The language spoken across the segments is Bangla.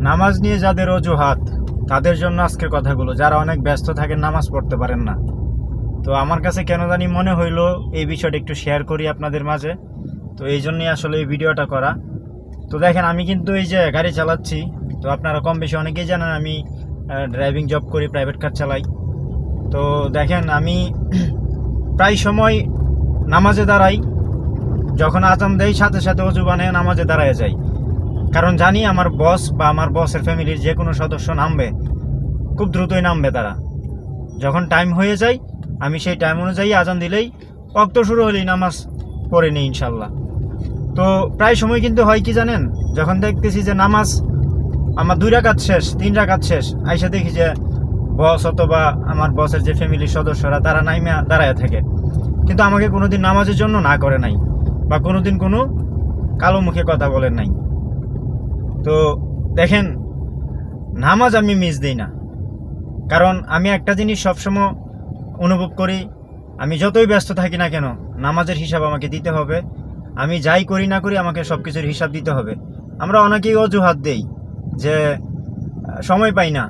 নামাজ নিয়ে যাদের অজুহাত তাদের জন্য আজকের কথাগুলো, যারা অনেক ব্যস্ত থাকেন নামাজ পড়তে পারেন না। তো আমার কাছে কেন জানি মনে হইলো এই বিষয়টা একটু শেয়ার করি আপনাদের মাঝে, তো এই জন্যই আসলে এই ভিডিওটা করা। তো দেখেন, আমি কিন্তু এই যে গাড়ি চালাচ্ছি, তো আপনারা কম বেশি অনেকেই জানেন আমি ড্রাইভিং জব করি, প্রাইভেট কার চালাই। তো দেখেন, আমি প্রায় সময় নামাজে দাঁড়াই, যখন আজান দেয় সাথে সাথে অজু বানিয়ে নামাজে দাঁড়ায় যাই, কারণ জানি আমার বস বা আমার বসের ফ্যামিলির যে কোনো সদস্য নামবে, খুব দ্রুতই নামবে তারা। যখন টাইম হয়ে যায় আমি সেই টাইম অনুযায়ী আজান দিলেই ওয়াক্ত শুরু হলেই নামাজ পড়ে নিই ইনশাল্লাহ। তো প্রায় সময় কিন্তু হয় কি জানেন, যখন দেখতেছি যে নামাজ আমার 2 রাকাত শেষ, 3 রাকাত শেষ, আইসা দেখি যে বস অথবা আমার বসের যে ফ্যামিলির সদস্যরা তারা নাইমা দাঁড়ায় থাকে, কিন্তু আমাকে কোনোদিন নামাজের জন্য না করে নাই বা কোনোদিন কোনো কালো মুখে কথা বলেন নাই। তো দেখেন, নামাজ আমি মিস দিই না, কারণ আমি একটা জিনিস সবসময় অনুভব করি, আমি যতই ব্যস্ত থাকি না কেন নামাজের হিসাব আমাকে দিতে হবে। আমি যাই করি না করি আমাকে সব কিছুর হিসাব দিতে হবে। আমরা অনেকেই অজুহাত দেই যে সময় পাই না,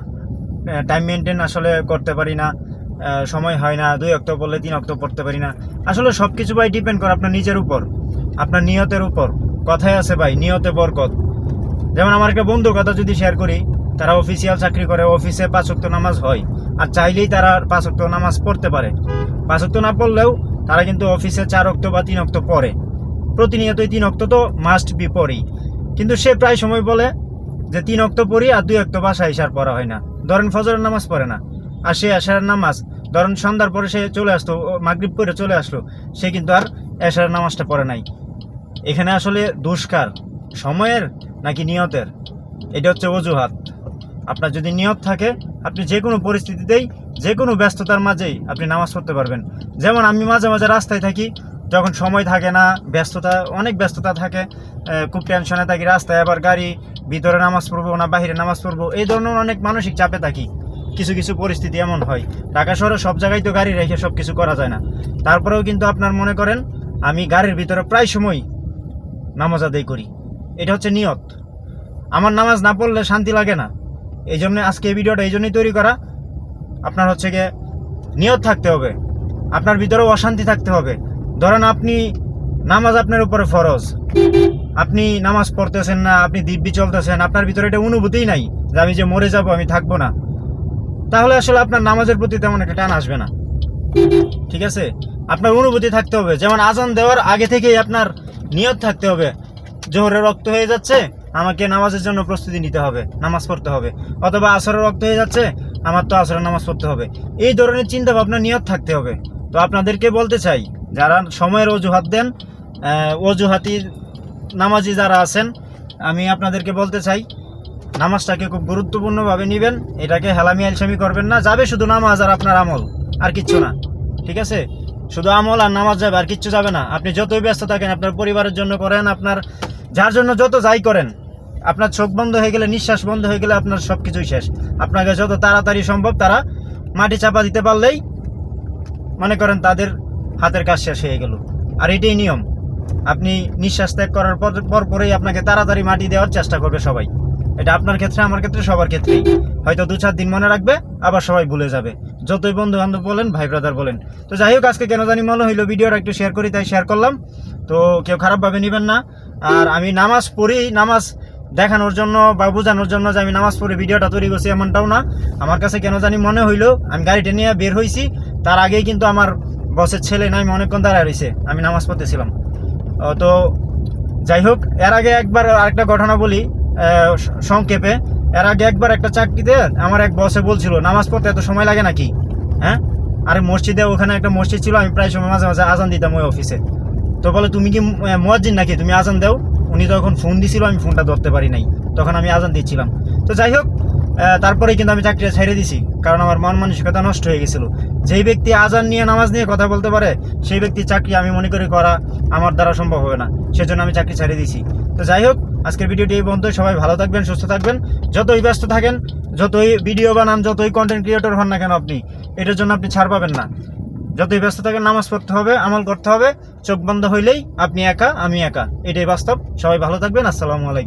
টাইম মেনটেন আসলে করতে পারি না, সময় হয় না, 2 ওয়াক্ত পড়লে 3 ওয়াক্ত পড়তে পারি না। আসলে সব কিছু ভাই ডিপেন্ড করে আপনার নিজের উপর, আপনার নিয়তের উপর। কথায় আছে ভাই, নিয়তে বরকত। যেমন আমার একটা বন্ধুর কথা যদি শেয়ার করি, তারা অফিসিয়াল চাকরি করে, অফিসে 5 ওয়াক্ত নামাজ হয়, আর চাইলেই তারা 5 ওয়াক্ত নামাজ পড়তে পারে। 5 ওয়াক্ত না পড়লেও তারা কিন্তু অফিসে 4 ওয়াক্ত বা 3 ওয়াক্ত পড়ে, প্রতিনিয়তই 3 ওয়াক্ত তো মাস্ট বি পড়েই। কিন্তু সে প্রায় সময় বলে যে 3 ওয়াক্ত পড়ি আর 2 ওয়াক্ত বাসায় এসে আর পড়া হয় না। ধরেন ফজরের নামাজ পড়ে না, আর সে এশারের নামাজ ধরেন সন্ধ্যার পরে সে চলে আসতো, মাগরিব পড়ে চলে আসলো, সে কিন্তু আর এশারের নামাজটা পড়ে নাই। এখানে আসলে দুষ্কার সময়ের নাকি নিয়তের, এটা হচ্ছে অজুহাত। আপনার যদি নিয়ত থাকে, আপনি যে কোনো পরিস্থিতিতেই যে কোনো ব্যস্ততার মাঝেই আপনি নামাজ পড়তে পারবেন। যেমন আমি মাঝে মাঝে রাস্তায় থাকি, যখন সময় থাকে না, ব্যস্ততা অনেক ব্যস্ততা থাকে, খুব টেনশনে থাকি রাস্তায়, আবার গাড়ি ভিতরে নামাজ পড়বো না বাইরে নামাজ পড়বো, এই ধরনের অনেক মানসিক চাপে থাকি। কিছু কিছু পরিস্থিতি এমন হয়, ঢাকা শহরে সব জায়গায় তো গাড়ি রেখে সব কিছু করা যায় না। তারপরেও কিন্তু আপনার মনে করেন আমি গাড়ির ভিতরে প্রায় সময় নামাজ আদায় করি। এটা হচ্ছে নিয়ত। আমার নামাজ না পড়লে শান্তি লাগে না। এই জন্য আজকে এই ভিডিওটা এই জন্যই তৈরি করা। আপনার হচ্ছে গিয়ে নিয়ত থাকতে হবে, আপনার ভিতরেও অশান্তি থাকতে হবে। ধরেন আপনি নামাজ আপনার উপরে ফরজ, আপনি নামাজ পড়তেছেন না, আপনি দিব্যি চলতেছেন, আপনার ভিতরে এটা অনুভূতিই নাই যে আমি যে মরে যাব, আমি থাকবো না, তাহলে আসলে আপনার নামাজের প্রতি তেমন একটা টান আসবে না। ঠিক আছে, আপনার অনুভূতি থাকতে হবে। যেমন আজান দেওয়ার আগে থেকেই আপনার নিয়ত থাকতে হবে, জোহরের রক্ত হয়ে যাচ্ছে, আমাকে নামাজের জন্য প্রস্তুতি নিতে হবে, নামাজ পড়তে হবে। অথবা আসরের রক্ত হয়ে যাচ্ছে, আমার তো আসরের নামাজ পড়তে হবে। এই ধরনের চিন্তা ভাবনা নিয়ত থাকতে হবে। তো আপনাদেরকে বলতে চাই, যারা সময়ের অজুহাত দেন, অজুহাতি নামাজি যারা আছেন, আমি আপনাদেরকে বলতে চাই নামাজটাকে খুব গুরুত্বপূর্ণভাবে নেবেন। এটাকে হেলামি আলসামি করবেন না, যাবে শুধু নামাজ আর আপনার আমল, আর কিচ্ছু না। ঠিক আছে, শুধু আমল আর নামাজ যাবে, আর কিচ্ছু যাবে না। আপনি যতই ব্যস্ত থাকেন, আপনার পরিবারের জন্য করেন, আপনার যার জন্য যত যাই করেন, আপনার চোখ বন্ধ হয়ে গেলে, নিঃশ্বাস বন্ধ হয়ে গেলে আপনার সব কিছুই শেষ। আপনাকে যত তাড়াতাড়ি সম্ভব তারা মাটি চাপা দিতে পারলেই মনে করেন তাদের হাতের কাজ শেষ হয়ে গেল। আর এটাই নিয়ম, আপনি নিঃশ্বাস ত্যাগ করার পরেই আপনাকে তাড়াতাড়ি মাটি দেওয়ার চেষ্টা করবে সবাই। এটা আপনার ক্ষেত্রে, আমার ক্ষেত্রে, সবার ক্ষেত্রেই। হয়তো 2-4 দিন মনে রাখবে, আবার সবাই ভুলে যাবে, যতই বন্ধু বান্ধব বলেন, ভাই ব্রাদার বলেন। তো যাই হোক, আজকে কেন জানি মনে হইলো ভিডিওটা একটু শেয়ার করি, তাই শেয়ার করলাম। তো কেউ খারাপভাবে নেবেন না। আর আমি নামাজ পড়ি, নামাজ দেখানোর জন্য বা বোঝানোর জন্য যে আমি নামাজ পড়ে ভিডিওটা তৈরি করছি এমনটাও না। আমার কাছে কেন জানি মনে হইলো, আমি গাড়িটা নিয়ে বের হয়েছি, তার আগেই কিন্তু আমার বসের ছেলে নাই অনেকক্ষণ দাঁড়ায় রয়েছে, আমি নামাজ পড়তেছিলাম। তো যাই হোক, এর আগে একবার আরেকটা ঘটনা বলি সংক্ষেপে। এর আগে একবার একটা চাকরিতে আমার এক বসে বলছিল, নামাজ পড়তে এত সময় লাগে নাকি? হ্যাঁ, আরে মসজিদে, ওখানে একটা মসজিদ ছিল, আমি প্রায় সময় মাঝে মাঝে আজান দিতাম ওই অফিসে। তো বলে, তুমি কি মুয়াজ্জিন নাকি, তুমি আজান দাও? উনি তখন ফোন দিছিল, আমি ফোনটা ধরতে পারি নাই, তখন আমি আজান দিচ্ছিলাম। তো যাই হোক, তারপরে কিন্তু আমি চাকরিটা ছেড়ে দিছি, কারণ আমার মন মানসিকতা নষ্ট হয়ে গেছিল। যেই ব্যক্তি আজান নিয়ে, নামাজ নিয়ে কথা বলতে পারে, সেই ব্যক্তি চাকরি আমি মনে করি করা আমার দ্বারা সম্ভব হবে না, সেজন্য আমি চাকরি ছেড়ে দিছি। তো যাই হোক, আজকের ভিডিওটি এই পর্যন্ত। সবাই ভালো থাকবেন, সুস্থ থাকবেন। যতই ব্যস্ত থাকেন, যতই ভিডিও বানান, যতই কন্টেন্ট ক্রিয়েটর হন না কেন, আপনি এটার জন্য আপনি ছাড় পাবেন না। যতই ব্যস্ত থাকেন, নামাজ পড়তে হবে, আমল করতে হবে। চোখ বন্ধ হইলেই আপনি একা, আমি একা, এটাই বাস্তব। সবাই ভালো থাকবেন। আসসালামু আলাইকুম।